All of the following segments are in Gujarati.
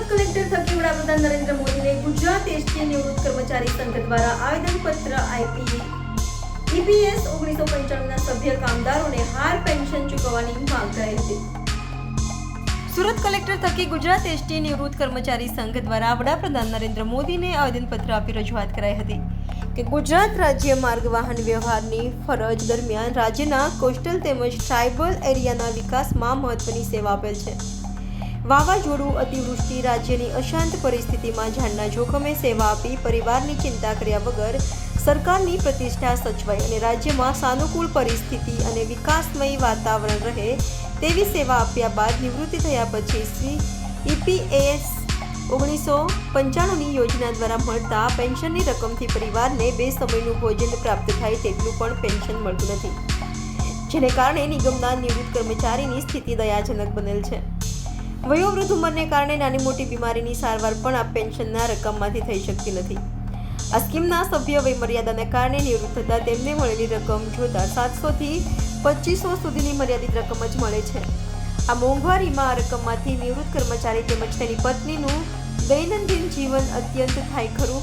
સુરત કલેક્ટર થકી વડાપ્રધાન નરેન્દ્ર મોદીને ગુજરાત એસટી નિવૃત્ત કર્મચારી સંઘ દ્વારા આવેદનપત્ર આપી ઈપીએસ 1995ના સભ્ય કામદારોને હાર પેન્શન ચૂકવવાની માંગ કરાઈ હતી। સુરત કલેક્ટર થકી ગુજરાત એસટી નિવૃત્ત કર્મચારી સંઘ દ્વારા વડાપ્રધાન નરેન્દ્ર મોદીને આવેદનપત્ર આપી રજૂઆત કરાઈ હતી કે ગુજરાત રાજ્ય માર્ગ વાહન વ્યવહારની ફરજ દરમિયાન રાજ્યના કોસ્ટલ તેમજ ટ્રાઇબલ એરિયાના વિકાસમાં મહત્વની સેવા આપેલ છે। વાવાઝોડું, અતિવૃષ્ટિ, રાજ્યની અશાંત પરિસ્થિતિમાં જાનના જોખમે સેવા આપી પરિવારની ચિંતા કર્યા વગર સરકારની પ્રતિષ્ઠા સચવાય અને રાજ્યમાં સાનુકૂળ પરિસ્થિતિ અને વિકાસમય વાતાવરણ રહે તેવી સેવા આપ્યા બાદ નિવૃત્તિ થયા પછી ઈપીએસ 1995ની યોજના દ્વારા મળતા પેન્શનની રકમથી પરિવારને 2 સમયનું ભોજન પ્રાપ્ત થાય તેટલું પણ પેન્શન મળતું નથી, જેને કારણે નિગમના નિવૃત્ત કર્મચારીની સ્થિતિ દયાજનક બનેલ છે। વયોવૃદ્ધ ઉંમરને કારણે નાની મોટી બીમારીની સારવાર પણ આ પેન્શનના રકમમાંથી થઈ શકતી નથી। આ સ્કીમના સભ્ય વયમર્યાદાને કારણે નિવૃત્ત થતાં તેમને મળેલી રકમ જોતા 700 થી 2500 સુધીની મર્યાદિત રકમ જ મળે છે। આ મોંઘવારીમાં આ રકમમાંથી નિવૃત્ત કર્મચારી તેમજ તેની પત્નીનું દૈનંદિન જીવન અત્યંત થાય ખરું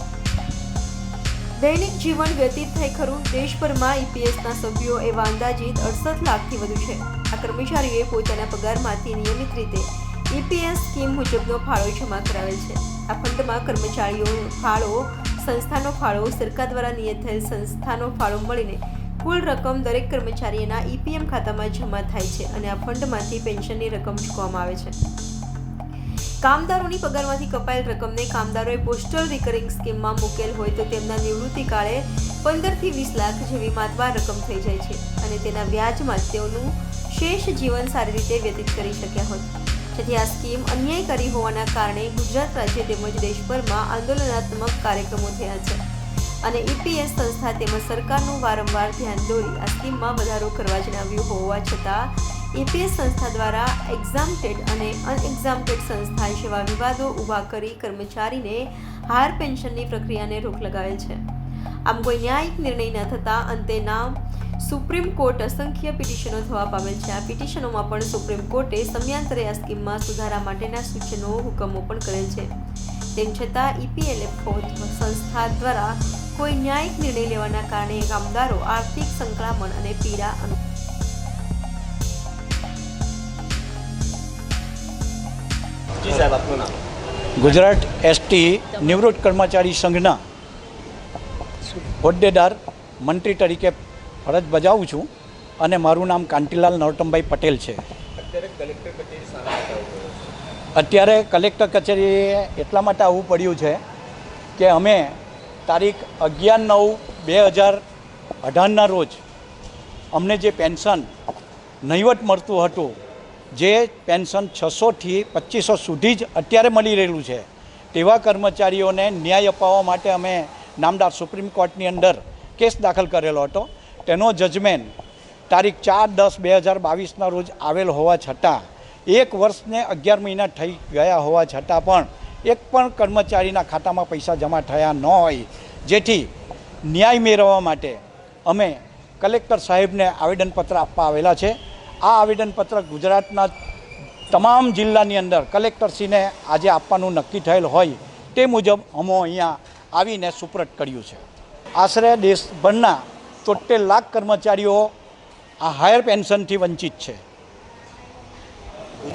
દૈનિક જીવન વ્યતીત થાય ખરું। દેશભરમાં ઈપીએસના સભ્યો એવા અંદાજિત 68 લાખથી વધુ છે। આ કર્મચારીઓએ પોતાના પગારમાંથી નિયમિત રીતે ઈપીએસ સ્કીમ મુજબનો ફાળો જમા કરાવેલ છે। આ ફંડમાં કર્મચારીઓ ફાળો, સંસ્થાનો ફાળો, સરકાર દ્વારા નિયત થયેલ સંસ્થાનો ફાળો મળીને કુલ રકમ દરેક કર્મચારીના ઈપીએમ ખાતામાં જમા થાય છે અને આ ફંડમાંથી પેન્શનની રકમ ચૂકવવામાં આવે છે। કામદારોની પગારમાંથી કપાયેલ રકમને કામદારોએ પોસ્ટલ રિકરિંગ સ્કીમમાં મૂકેલ હોય તો તેમના નિવૃત્તિ કાળે 15 થી 20 લાખ જેવી માતવાર રકમ થઈ જાય છે અને તેના વ્યાજમાં તેઓનું શેષ જીવન સારી રીતે વ્યતીત કરી શક્યા હોત। જેથી આ સ્કીમ અન્યાયકારી હોવાના કારણે ગુજરાત રાજ્ય તેમજ દેશભરમાં આંદોલનાત્મક કાર્યક્રમો થયા છે અને ઈપીએસ સંસ્થા તેમજ સરકારનું વારંવાર ધ્યાન દોરી આ સ્કીમમાં વધારો કરવા જણાવ્યું હોવા છતાં ઈપીએસ સંસ્થા દ્વારા એક્ઝામ્પ્ટેડ અને અનએક્ઝામ્પ્ટેડ સંસ્થા જેવા વિવાદો ઊભા કરી કર્મચારીને હાર પેન્શનની પ્રક્રિયાને રોક લગાવેલ છે। આમ કોઈ ન્યાયિક નિર્ણય ન થતાં અંતે સુપ્રીમ કોર્ટ અસંખ્ય પિટિશનો થવા પામેલ છે। આ પિટિશનોમાં પણ સુપ્રીમ કોર્ટે સમયાંતરે આ સ્કીમમાં સુધારા માટેના સૂચનો, હુકમો પણ કરેલ છે। તેમ છતાં ઈપીએલએફ સંસ્થા દ્વારા કોઈ ન્યાયિક નિર્ણય લેવાના કારણે કામદારો આર્થિક સંકળામણ અને પીડા ગુજરાત એસટી નિવૃત્ત કર્મચારી સંઘના હોદ્દેદાર મંત્રી તરીકે ફરજ બજાવું છું અને મારું નામ કાંતિલાલ નરોત્તમભાઈ પટેલ છે। અત્યારે કલેક્ટર કચેરીએ એટલા માટે આવવું પડ્યું છે કે અમે તારીખ 11/9/2018ના રોજ અમને જે પેન્શન નહીવત મળતું હતું, જે પેન્શન 600 થી 2500 સુધી જ અત્યારે મળી રહેલું છે, તેવા કર્મચારીઓને ન્યાય અપાવવા માટે અમે નામદાર સુપ્રીમ કોર્ટની અંદર કેસ દાખલ કરેલો હતો। તેનો જજમેન્ટ તારીખ 4/10/2022ના રોજ આવેલ હોવા છતાં 1 વર્ષને 11 મહિના થઈ ગયા હોવા છતાં પણ એક પણ કર્મચારીના ખાતામાં પૈસા જમા થયા ન હોય, જેથી ન્યાય મેળવવા માટે અમે કલેક્ટર સાહેબને આવેદનપત્ર આપવા આવેલા છે। આ આવેદનપત્ર ગુજરાતના તમામ જિલ્લાની અંદર કલેક્ટરશ્રીને આજે આપવાનું નક્કી થયેલ હોય તે મુજબ અમે અહીંયા આવીને સુપરત કર્યું છે। આશરે દેશભરના 73 લાખ કર્મચારીઓ આ હાયર પેન્શનથી વંચિત છે।